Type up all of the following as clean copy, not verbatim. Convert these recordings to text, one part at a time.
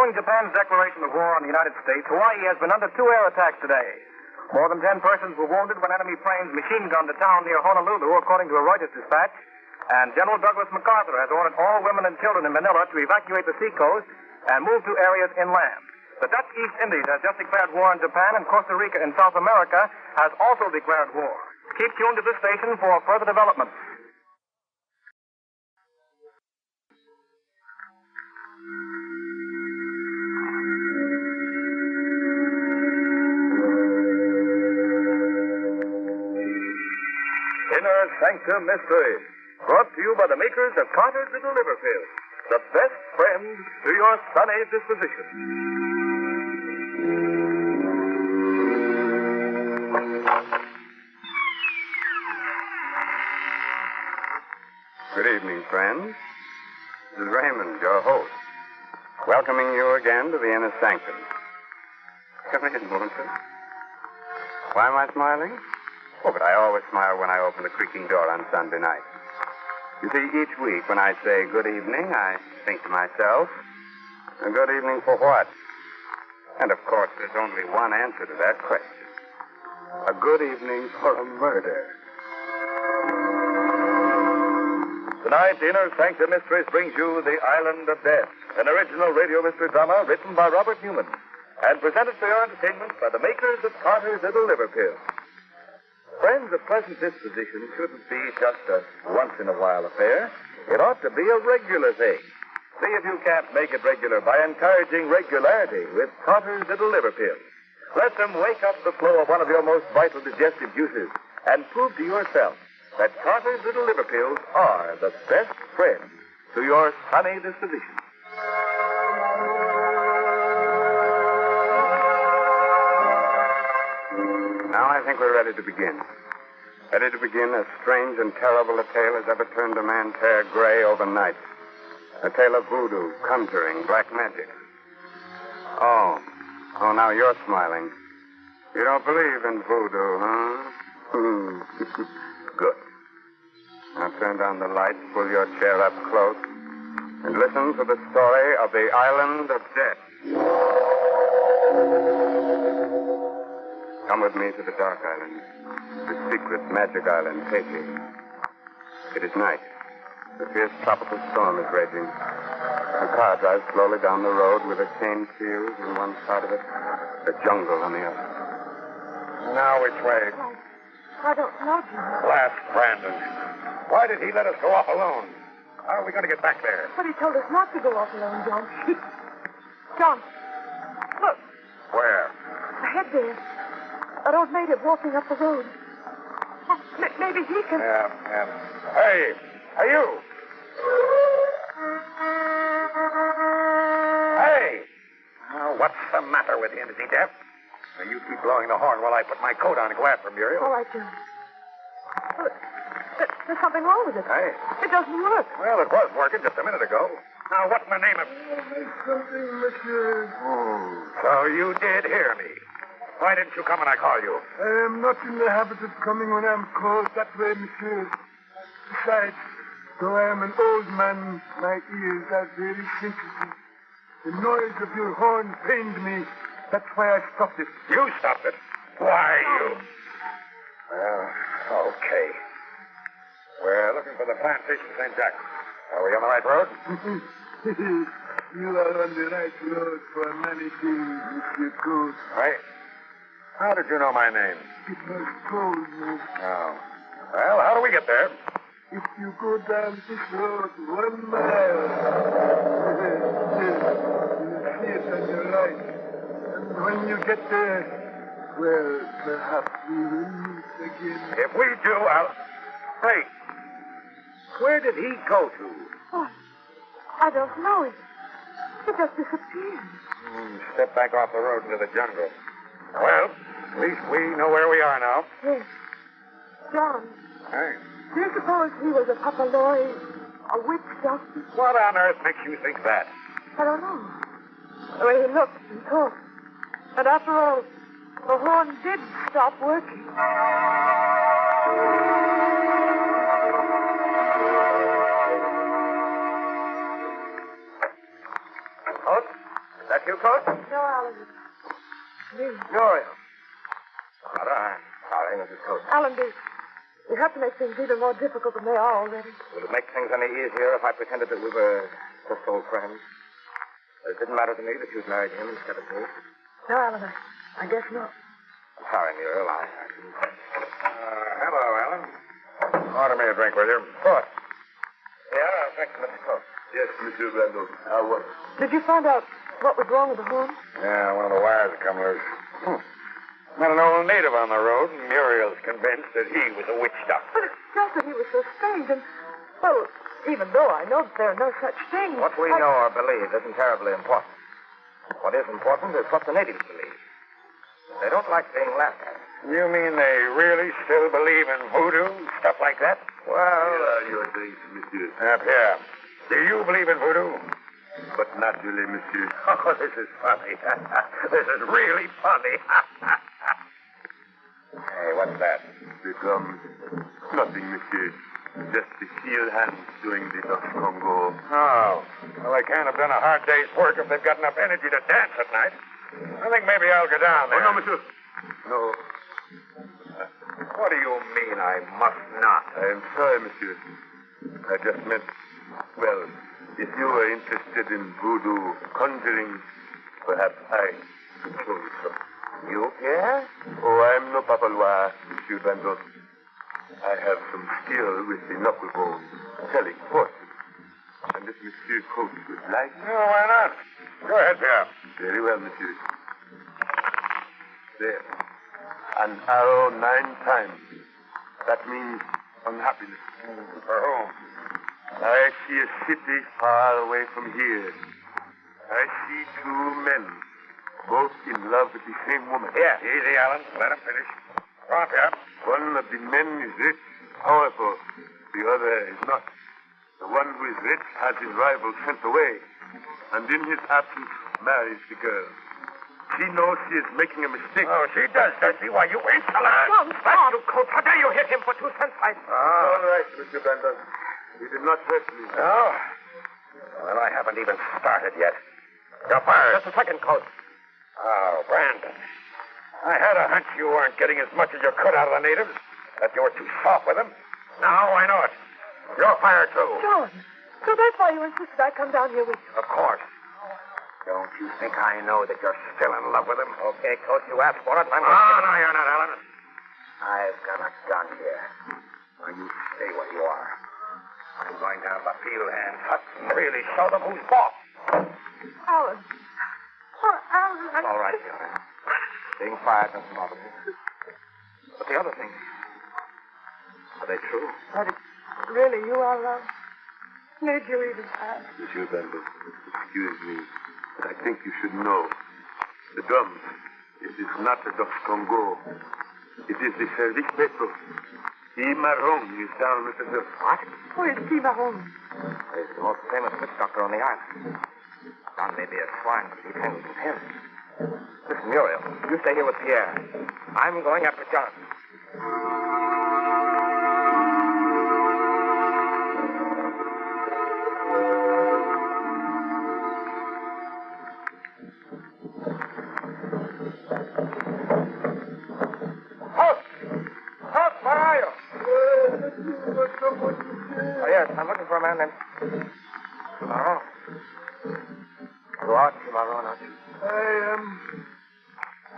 Following Japan's declaration of war on the United States, Hawaii has been under 2 air attacks today. More than 10 persons were wounded when enemy planes machine-gunned a town near Honolulu, according to a Reuters dispatch. And General Douglas MacArthur has ordered all women and children in Manila to evacuate the seacoast and move to areas inland. The Dutch East Indies has just declared war on Japan, and Costa Rica in South America has also declared war. Keep tuned to this station for further developments. Inner Sanctum Mystery, brought to you by the makers of Carter's Little Liver Pills, the best friend to your sunny disposition. Good evening, friends. This is Raymond, your host, welcoming you again to the Inner Sanctum. Come in, won't you? Why am I smiling? Oh, but I always smile when I open the creaking door on Sunday night. You see, each week when I say good evening, I think to myself, a good evening for what? And of course, there's only one answer to that question. A good evening for a murder. Tonight, Inner Sanctum Mysteries brings you The Island of Death, an original radio mystery drama written by Robert Newman and presented for your entertainment by the makers of Carter's Little Liver Pills. Friends, a pleasant disposition shouldn't be just a once-in-a-while affair. It ought to be a regular thing. See if you can't make it regular by encouraging regularity with Carter's Little Liver Pills. Let them wake up the flow of one of your most vital digestive juices and prove to yourself that Carter's Little Liver Pills are the best friend to your sunny disposition. Now I think we're ready to begin. Ready to begin as strange and terrible a tale as ever turned a man's hair gray overnight. A tale of voodoo, conjuring, black magic. Oh, now you're smiling. You don't believe in voodoo, huh? Good. Now turn down the lights, pull your chair up close, and listen to the story of the Island of Death. Come with me to the Dark Island, the secret magic island, Haiti. It is night. A fierce tropical storm is raging. The car drives slowly down the road with a cane field on one side of it, a jungle on the other. Now which way? I don't know, John. Last Brandon. Why did he let us go off alone? How are we going to get back there? But he told us not to go off alone, John. John, look, Where? ahead there. An old native walking up the road. Maybe he can... Yeah. Hey, you. Hey! Oh, what's the matter with him? Is he deaf? Now, you keep blowing the horn while I put my coat on and go after Muriel. All right, John. Look, there's something wrong with it. Hey. It doesn't work. Well, it was working just a minute ago. Now, what in the name of... Something, monsieur. So you did hear me. Why didn't you come when I called you? I am not in the habit of coming when I'm called that way, monsieur. Besides, though I am an old man, my ears are very sensitive. The noise of your horn pained me. That's why I stopped it. You stopped it. Why, you... Well, okay. We're looking for the plantation St. Jack. Are we on the right road? You are on the right road for many things, Monsieur Cole. Right. How did you know my name? It was told me. Oh. Well, how do we get there? If you go down this road 1 mile, you'll see it on your right. And when you get there, well, perhaps we will meet again. If we do, I'll... Hey, where did he go to? Oh, I don't know. It just disappeared. Step back off the road into the jungle. Well, at least we know where we are now. Yes. John, Hey, do you suppose he was a papaloi, a witch doctor? what on earth makes you think that? I don't know. The way he looked and talked. And after all, the horn did stop working. Oh, that That you, Coach? No, Alan. Me. Muriel. Sorry, Mrs. Coach. Alan, we have to make things even more difficult than they are already. Would it make things any easier if I pretended that we were just old friends? It didn't matter to me that you'd married him instead of me. No, Alan, I guess not. I'm sorry, Muriel. I didn't... hello, Alan. Order me a drink, will you? Of course. Yeah, thanks, Mr. Coach. Yes, Monsieur Randall. What? Did you find out what was wrong with the horn? Yeah, one of the wires had come loose. Met an old native on the road, and Muriel's convinced that he was a witch doctor. But it's just that he was so strange, and, well, even though I know that there are no such things... What we know or believe isn't terribly important. What is important is what the natives believe. They don't like being laughed at. You mean they really still believe in voodoo, stuff like that? Well... Your drinks, Monsieur. Up here. Do you believe in voodoo? But naturally, Monsieur. Oh, this is funny. This is really funny. Hey, what's that? Nothing, Monsieur. Just the steel hands doing the Dutch Congo. Oh. Well, they can't have done a hard day's work if they've got enough energy to dance at night. I think maybe I'll go down there. Oh, no, Monsieur. No. What do you mean I must not? I am sorry, Monsieur. I just meant, well, if you are interested in voodoo conjuring, perhaps I could show you some. You, Pierre? Oh, I'm no papalois, Monsieur Bandot. I have some skill with the knuckle bone, telling fortunes. And if Monsieur Coach would like... No, why not? Go ahead, Pierre. Very well, Monsieur. There. An arrow 9 times. That means unhappiness. For whom? I see a city far away from here. I see 2 men, both in love with the same woman. Yeah, easy, Alan. Let him finish. Go on, Pierre. One of the men is rich, powerful. The other is not. The one who is rich has his rival sent away, and in his absence marries the girl. She knows she is making a mistake. Oh, she does she? Why, you insolent! John, That's stop. you, Coach. How dare you hit him for 2 cents? All right, Mr. Bandon. You did not hurt me. Oh? Well, I haven't even started yet. You're fired. Just a second, Coach. Oh, Brandon. I had a hunch you weren't getting as much as you could out of the natives, that you were too soft with them. Now I know it. You're fired, too. John, so that's why you insisted I come down here with you. Of course. Don't you think I know that you're still in love with him? Okay, Coach, you asked for it, and I'm going to... No, you're not, Alan. I've got a gun here. Now, you stay where you are. I'm going down to the field hand hut and really show them who's boss. Alan. Oh, Alan. All right, Fiona. Being fired doesn't bother me. But the other things, are they true? That it's really you, Alan. Did you even ask? Monsieur Bandon, excuse me, but I think you should know. The drums, it is not the Dutch Congo. It is the Service Petro. Himan is down with the hill. What? Who is Timaron? He's the most famous witch doctor on the island. John may be a swine, but he hangs with him. Listen, Muriel, you stay here with Pierre. I'm going after John. Oh, yes, I'm looking for a man named Cimarron. You are Cimarron, aren't you? I am.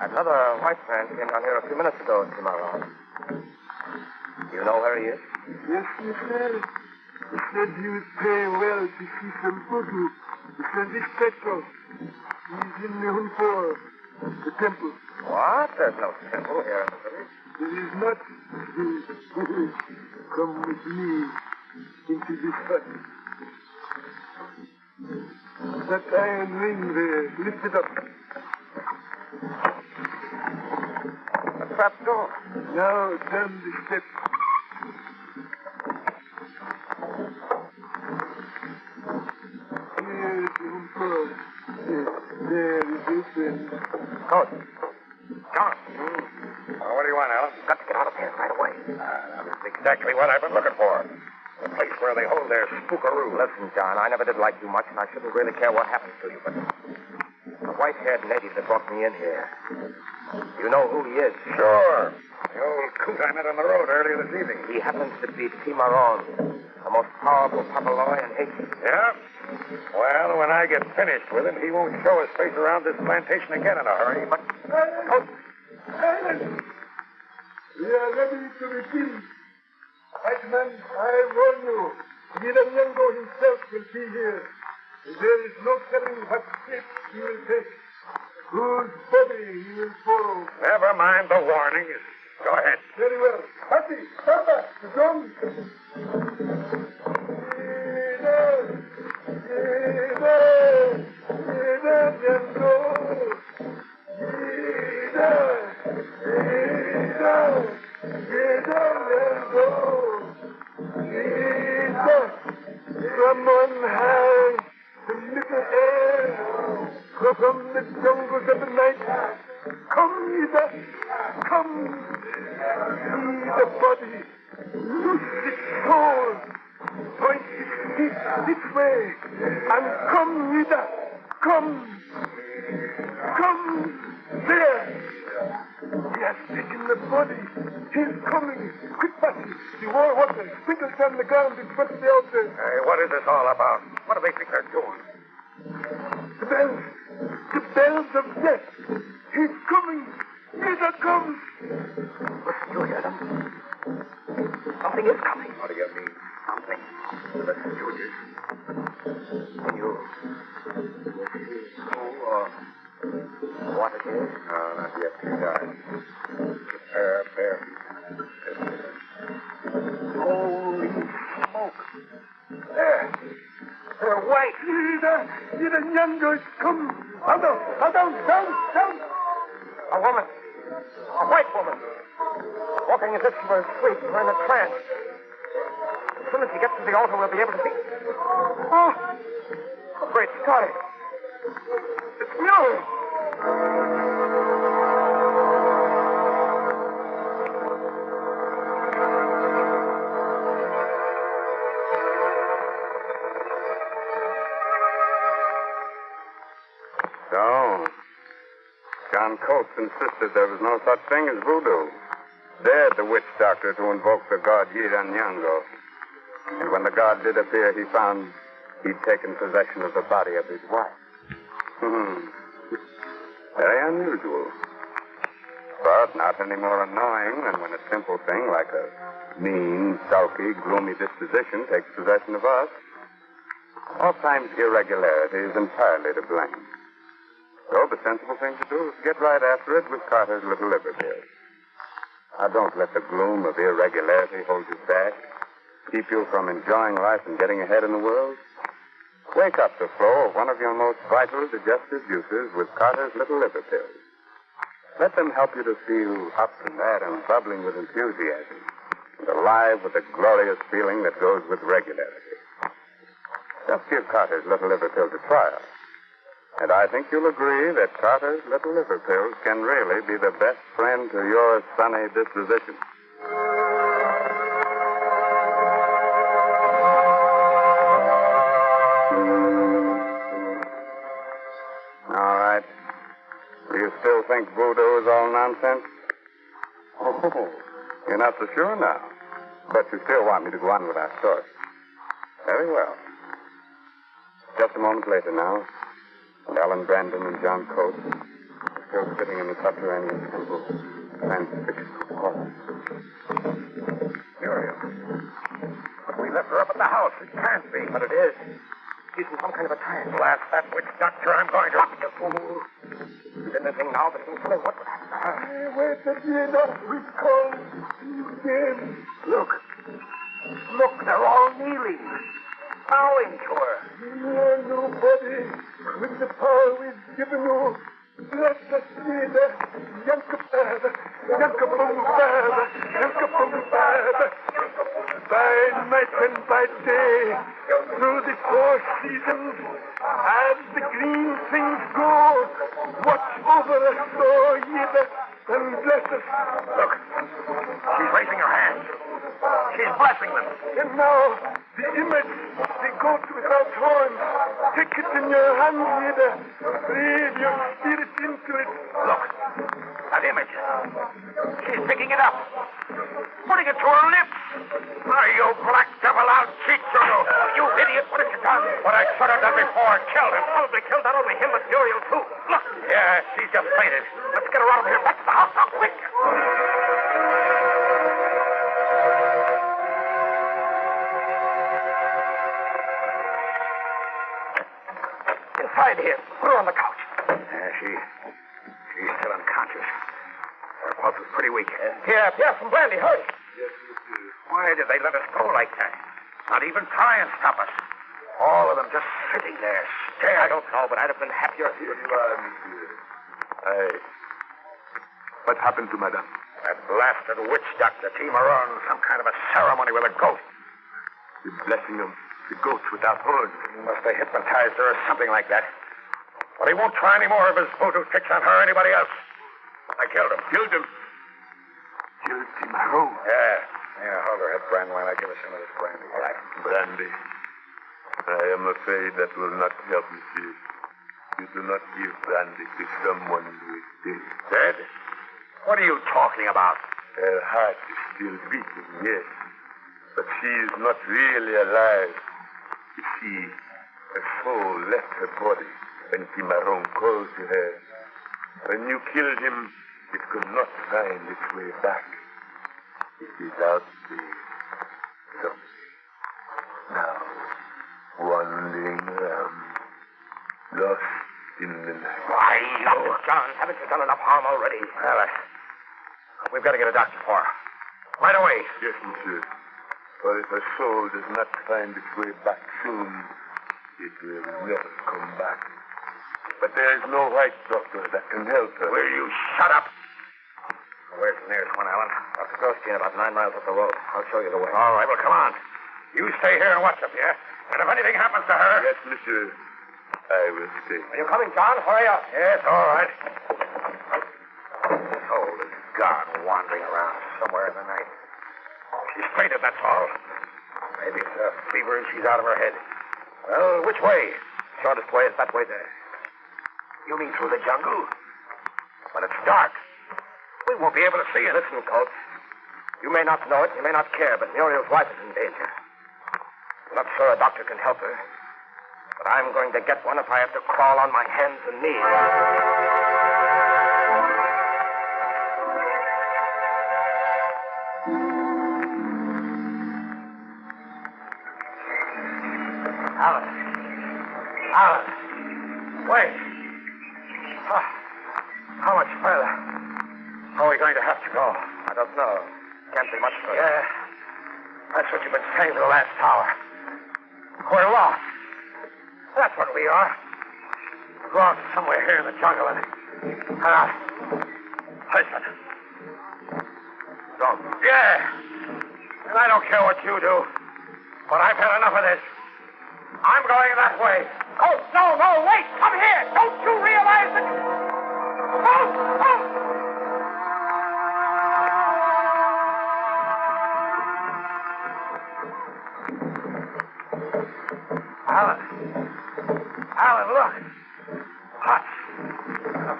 Another white man came down here a few minutes ago, Cimarron. Do you know where he is? Yes, monsieur. He said he would pay well to see some voodoo. The Service Petro. He's in the Hunfor, the temple. What? There's no temple here in the village. There is not. Come with me into this hut. That iron ring there, lift it up. A trap door. Now down the steps. Here is the Hunfor. There is open. Coach. John. What do you want, Alan? You've got to get out of here right away. That's exactly what I've been looking for. The place where they hold their spookaroo. Listen, John, I never did like you much, and I shouldn't really care what happens to you, but white-haired native that brought me in here. You know who he is? Sure. The old coot I met on the road earlier this evening. He happens to be Cimarron, the most powerful papaloy in Haiti. Yeah? Well, when I get finished with him, he won't show his face around this plantation again in a hurry, but... Silence! We are ready to begin. White man, I warn you, Yango himself will be here. There is no telling what shape he will take, whose body he will follow. Never mind the warnings. Go ahead. Very well. Happy, Papa, the drum. From on high, the little air, from the jungles of the night, come, Ida, come, see the body, loose its soul, point its feet this way, and come, Ida, come, there. He has taken the body. He's coming. Quick, Patty. The war water sprinkles on the ground in front of the altar. Hey, what is this all about? What do they think they're doing? The bells of death. He's coming. Ida comes. Listen, you hear them? Something is coming. What do you mean? Something. The stooges. When you see who or what it is? No, not yet. Too dark. Bear. Holy smoke. There. They're white. Ida Nyango is come. Down. A woman. A white woman. Walking as if she were asleep or in a trance. As soon as she gets to the altar, we'll be able to see. Oh! Great Scotty. It's Muriel. So, John Coates insisted there was no such thing as voodoo. Dared the witch doctor to invoke the god Yiranyango. And when the god did appear, he found he'd taken possession of the body of his wife. Very unusual. But not any more annoying than when a simple thing like a mean, sulky, gloomy disposition takes possession of us. Oftentimes irregularity is entirely to blame. So the sensible thing to do is get right after it with Carter's little liver pills. Now, don't let the gloom of irregularity hold you back, keep you from enjoying life and getting ahead in the world. Wake up the flow of one of your most vital digestive juices with Carter's little liver pills. Let them help you to feel up and mad and bubbling with enthusiasm, and alive with the glorious feeling that goes with regularity. Just give Carter's little liver pills a trial. And I think you'll agree that Carter's little liver pills can really be the best friend to your sunny disposition. All right. Do you still think voodoo is all nonsense? Oh, you're not so sure now. But you still want me to go on with our story. Very well. Just a moment later now. And Alan Brandon and John Coates are still sitting in the subterranean temple, transfixed with horror. Muriel. But we left her up at the house. It can't be. But it is. She's in some kind of a trance. Blast that witch doctor, I'm going to... Stop, you fool. She's in the thing now, but it can tell what would happen to her. Wait a minute. We call you again. Look, they're all kneeling. Bowing to her. You are nobody. With the power we've given you, bless us, Ida. Yankabumbaba. By night and by day, through the 4 seasons, as the green things grow, watch over us, oh, Ida, and bless us. Look, she's raising her hands. She's blessing them. And now, the image, the goat without horns, take it in your hand, Ida. Breathe your spirit into it. Look, that image. She's picking it up. Putting it to her lips. Are you black devil out cheat, Voodoo? You idiot, what have you done? What I should have done before. Killed him. Probably killed not only him, but Muriel, too. Look. Yeah, she's just fainted. Let's get her out of here. Back to the house now, quick. Inside here. Put her on the couch. She's still unconscious. Her pulse is pretty weak. Here, some brandy. Hurry. Why did they let us go like that? Not even try and stop us. All of them just sitting there, staring. I don't know, but I'd have been happier. Here you are, monsieur. What happened to Madame? That blasted witch doctor, Team on some kind of a ceremony with a goat. The blessing of the goat without horns. He must have hypnotized her or something like that. But he won't try any more of his voodoo tricks on her or anybody else. I killed him. Killed him? Killed Timaron? Yeah, hold her head, Brand, while I give her some of this brandy. All right. Brandy. I am afraid that will not help, monsieur. You do not give brandy to someone who is dead. Dead? What are you talking about? Her heart is still beating, yes. But she is not really alive. You see, her soul left her body when Timaron called to her. When you killed him, it could not find its way back. It is out there. Now, wandering around, lost in the night. Why, no, John, haven't you done enough harm already? Well, we've got to get a doctor for her. Right away. Yes, monsieur. For if her soul does not find its way back soon, it will never come back. But there is no white doctor that can help her. Will you shut up? Where's the nearest one, Alan? Dr. Grosjean, about 9 miles up the road. I'll show you the way. All right, well, come on. You stay here and watch up here. And if anything happens to her... Yes, monsieur. I will stay. Are you coming, John? Hurry up. Yes, all right. This soul is gone, wandering around somewhere in the night. She's fainted, that's all. Maybe it's a fever and she's out of her head. Well, which way? Shortest way is that way there. You mean through the jungle? But it's dark. We won't be able to see you. Listen, Colt. You may not know it, you may not care, but Muriel's life is in danger. I'm not sure a doctor can help her. But I'm going to get one if I have to crawl on my hands and knees. Alan. Wait. How much further? How are we going to have to go? I don't know. Can't be much further. Yeah. That's what you've been saying for the last hour. We're lost. That's what we are. Lost somewhere here in the jungle. Listen. Don't. Yeah. And I don't care what you do. But I've had enough of this. I'm going that way. Oh, no, wait. Come here. Don't you realize that... Oh! Alan, look. Hot. A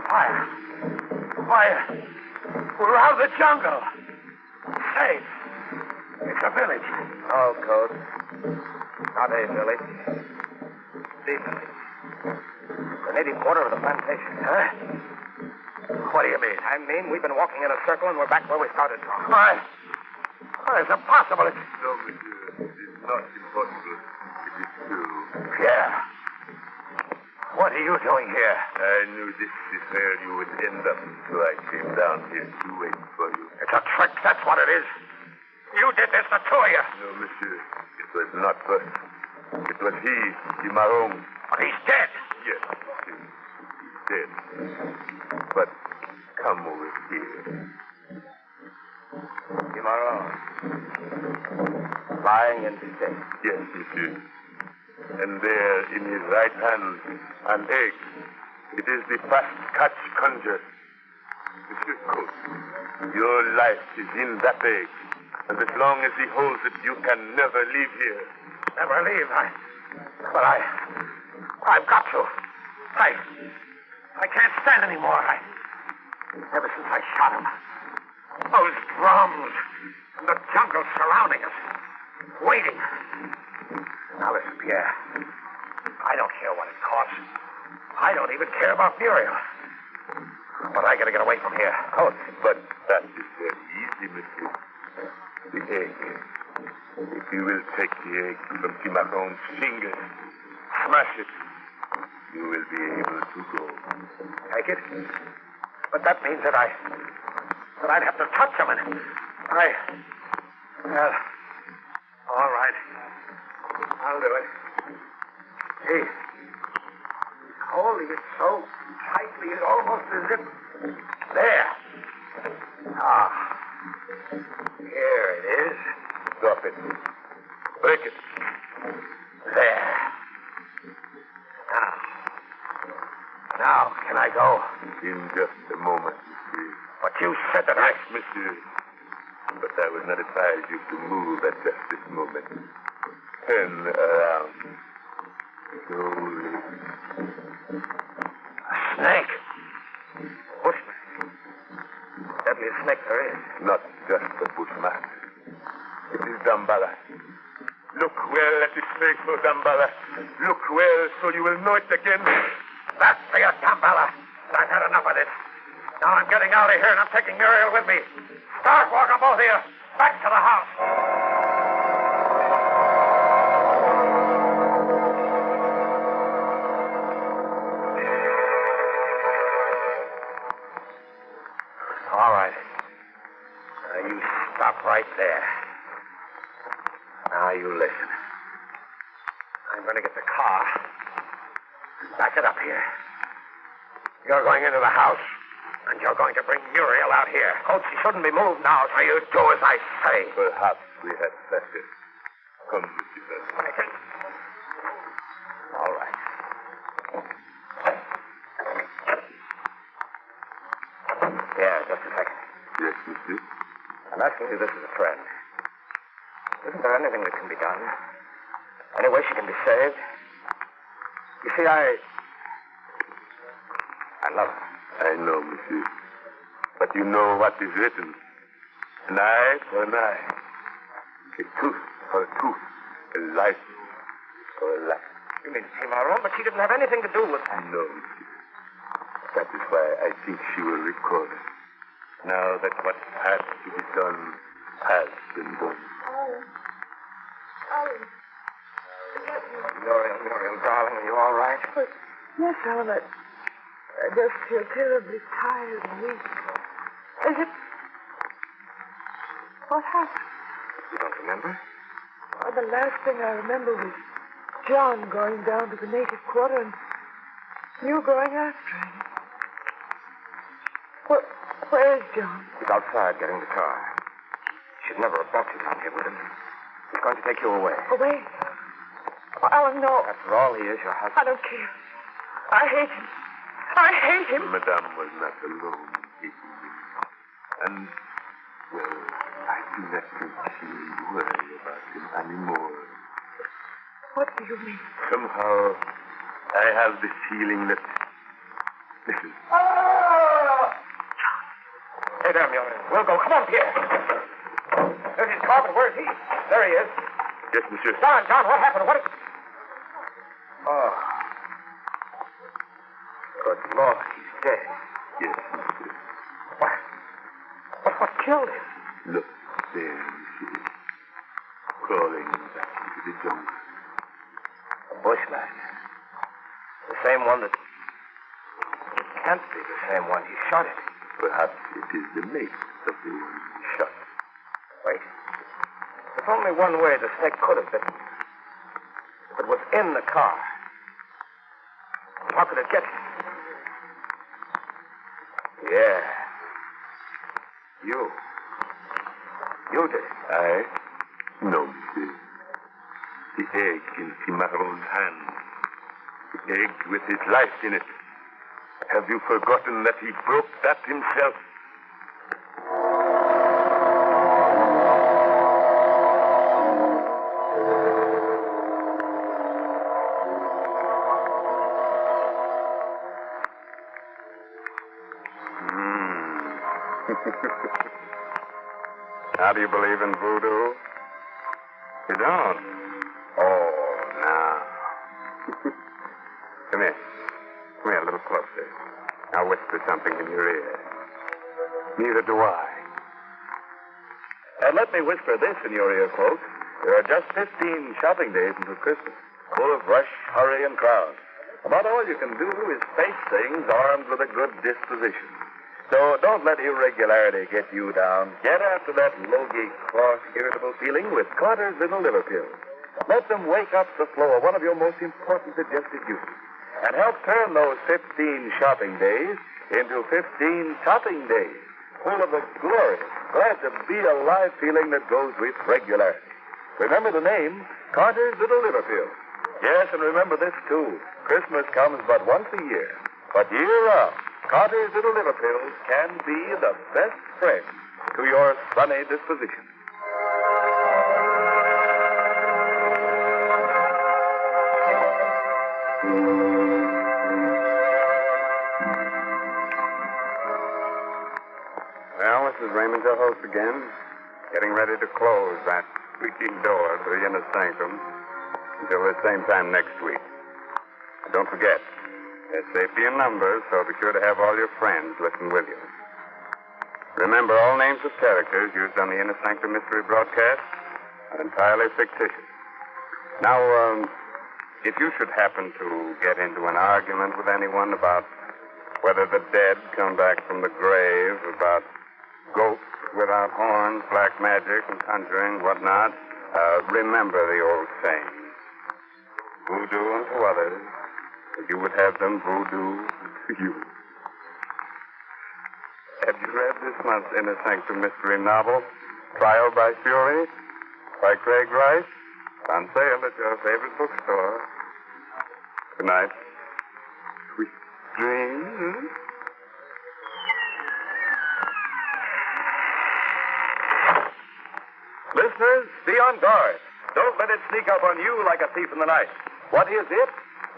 fire. We're out of the jungle. Safe. It's a village. Oh, Code. Not a village. The village. The native quarter of the plantation. Huh? What do you mean? I mean, we've been walking in a circle and we're back where we started from. Why? It's impossible. No, monsieur. It's not impossible. It is true. Yeah. What are you doing here? I knew this is where you would end up, so I came down here to wait for you. It's a trick, that's what it is. You did this, the two of you. No, monsieur. It was not us. It was he, Timaron. But he's dead. Yes, monsieur. He's dead. But come over here. Timaron. Lying in state. Yes, monsieur. And there in his right hand, an egg. It is the fast catch conjured. Monsieur Coates, your life is in that egg. And as long as he holds it, you can never leave here. Never leave? But I've got to. I can't stand anymore. Ever since I shot him. Those drums and the jungle surrounding us. Waiting. Now listen, Pierre. I don't care what it costs. I don't even care about Muriel. But I gotta get away from here. Oh, but that is very easy, monsieur. The egg. If you will take the egg from Cimarron's fingers, smash it, you will be able to go. Take it? But that means that I'd have to touch him, and well, all right. I'll do it. Gee, he's holding it so tightly, it's almost as if... There. Ah. Here it is. Drop it. Break it. There. Now, can I go? In just a moment, monsieur. But you said that Yes, monsieur. But I would not advise you to move at just this moment. Turn around. Slowly. A snake. Bushman. Deadliest snake there is. Not just the bushman. It is Damballa. Look well at the snake, for Damballa. Look well so you will know it again. That's for you, Damballa. I've had enough of this. Now I'm getting out of here and I'm taking Muriel with me. Start walking, both of you. Back to the house. All right. Now you stop right there. Now you listen. I'm going to get the car. Back it up here. You're going into the house, and you're going to bring Muriel out here. Coach, she shouldn't be moved now, so you do as I say. Perhaps we had better. Come, monsieur. All right. Yeah, just a second. Yes, monsieur. I'm asking you this as a friend. Isn't there anything that can be done? Any way she can be saved? You see, I love her. I know, monsieur. But you know what is written. An eye for an eye. A tooth for a tooth. A life for a life. You mean Cimarron? But she didn't have anything to do with... No, monsieur. That is why I think she will recall it. Now that what has to be done has been done. Muriel, darling, are you all right? Yes, Alan. I just feel terribly tired and weak. Is it... What happened? You don't remember? Oh, the last thing I remember was John going down to the native quarter and you going after him. Where is John? He's outside getting the car. Should never have brought you down here with him. He's going to take you away. Away? Oh, Alan, no. After all, he is your husband. I don't care. I hate him. I hate him. Madame was not alone in hating him. And, well, I do not think she will worry about him anymore. What do you mean? Somehow, I have the feeling that... Listen. Hey there, Muriel. We'll go. Come on, Pierre. There's his car, but where's he? There he is. Yes, monsieur. John, what happened? What is... Oh. Good Lord, he's dead. Yes, monsieur. What killed him? Look there, monsieur. Crawling back into the jungle. A bushman. The same one that... It can't be the same one he shot at. Perhaps it is the mate of the one he shot. Wait. There's only one way the snake could have been. If it was in the car. How could it get... Yeah. You did it. I? No, monsieur. The egg in Cimarron's hand. The egg with his life in it. Have you forgotten that he broke that himself? Now, do you believe in voodoo? You don't? Oh, now. Come here. Come here a little closer. I'll whisper something in your ear. Neither do I. And let me whisper this in your ear, folks. There are just 15 shopping days until Christmas, full of rush, hurry, and crowd. About all you can do is face things armed with a good disposition. So don't let irregularity get you down. Get after that low-gate, cross, irritable feeling with Carter's Little Liver Pills. Let them wake up the flow of one of your most important digestive juices and help turn those 15 shopping days into 15 topping days, full of the glorious, glad-to-be-alive feeling that goes with regularity. Remember the name, Carter's Little Liver Pills. Yes, and remember this, too. Christmas comes but once a year. But year-round, Carter's Little Liver Pills can be the best friend to your sunny disposition. Well, this is Raymond, your host again, getting ready to close that squeaky door to the inner sanctum until the same time next week. And don't forget, there's safety in numbers, so be sure to have all your friends listen with you. Remember, all names of characters used on the Inner Sanctum Mystery broadcast are entirely fictitious. Now, if you should happen to get into an argument with anyone about whether the dead come back from the grave, about goats without horns, black magic, and conjuring, whatnot, remember the old saying. Voodoo unto others, as you would have them voodoo to you. Have you read this month's Inner Sanctum Mystery novel, Trial by Fury, by Craig Rice? On sale at your favorite bookstore. Good night. Sweet dreams. Listeners, be on guard. Don't let it sneak up on you like a thief in the night. What is it?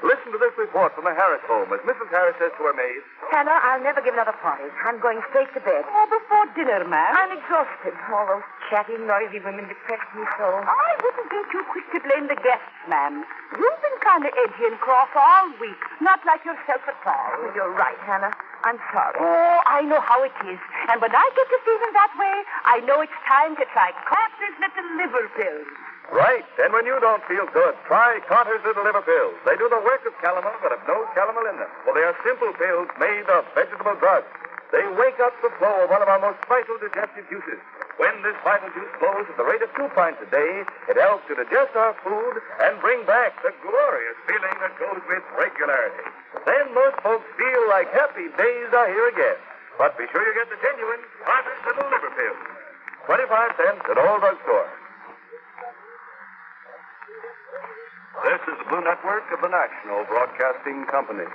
Listen to this report from the Harris home as Mrs. Harris says to her maid. Hannah, I'll never give another party. I'm going straight to bed. Oh, before dinner, ma'am. I'm exhausted. All those chatty, noisy women depress me so. I wouldn't be too quick to blame the guests, ma'am. You've been kind of edgy and cross all week. Not like yourself at all. Oh, you're right, Hannah. I'm sorry. Oh, I know how it is. And when I get to feeling that way, I know it's time to try Carter's Little Liver Pills. Right. And when you don't feel good, try Carter's Little Liver Pills. They do the work of calomel, but have no calomel in them. Well, they are simple pills made of vegetable drugs. They wake up the flow of one of our most vital digestive juices. When this vital juice flows at the rate of 2 pints a day, it helps to digest our food and bring back the glorious feeling that goes with regularity. Then most folks feel like happy days are here again. But be sure you get the genuine Carter's Little Liver Pills. 25 cents at all drugstores. This is the Blue Network of the National Broadcasting Company.